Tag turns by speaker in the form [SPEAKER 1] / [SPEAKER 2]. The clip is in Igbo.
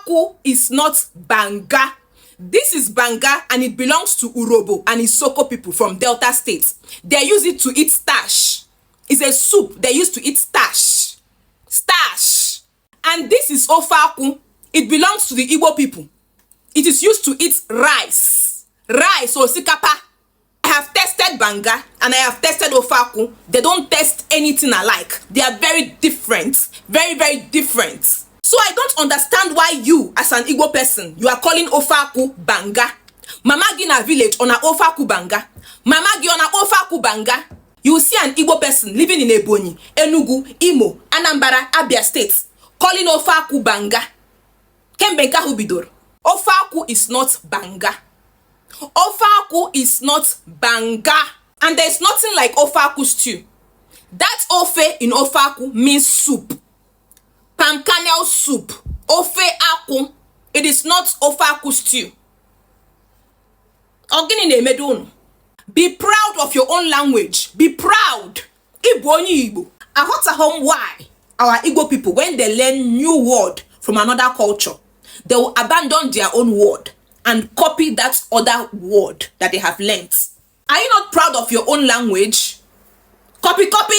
[SPEAKER 1] akwu is not banga. This is banga and it belongs to Urobo and Isoko people from Delta State. They use it to eat stash. It's a soup they used to eat stash. Stash. And this is ofe akwu. It belongs to the Igbo people. It is used to eat rice. Rice or sikapa. I have tested banga and I have tested ofe akwu. They don't taste anything alike. They are very different. Very, very different. So I don't understand why you, as an Igbo person, you are calling ofe akwu banga. Mama gi na village on a ofe akwu banga. Mama gi on a ofe akwu banga. You will see an Igbo person living in Ebonyi, Enugu, Imo, Anambra, Abia states calling ofe akwu banga. Kembenka hubidor. Ofe akwu is not banga. Ofe akwu is not banga. And there is nothing like ofe akwu stew. That ofe in ofe akwu means soup. Palm kernel soup. Ofe akwu. It is not ofe akwu stew. Ogini na-emedo unu. Be proud of your own language. Be proud. Igbo onye Igbo. Aghọtaghọm why our Igbo people, when they learn new word from another culture, they will abandon their own word and copy that other word that they have learnt. Are you not proud of your own language? Copy, copy.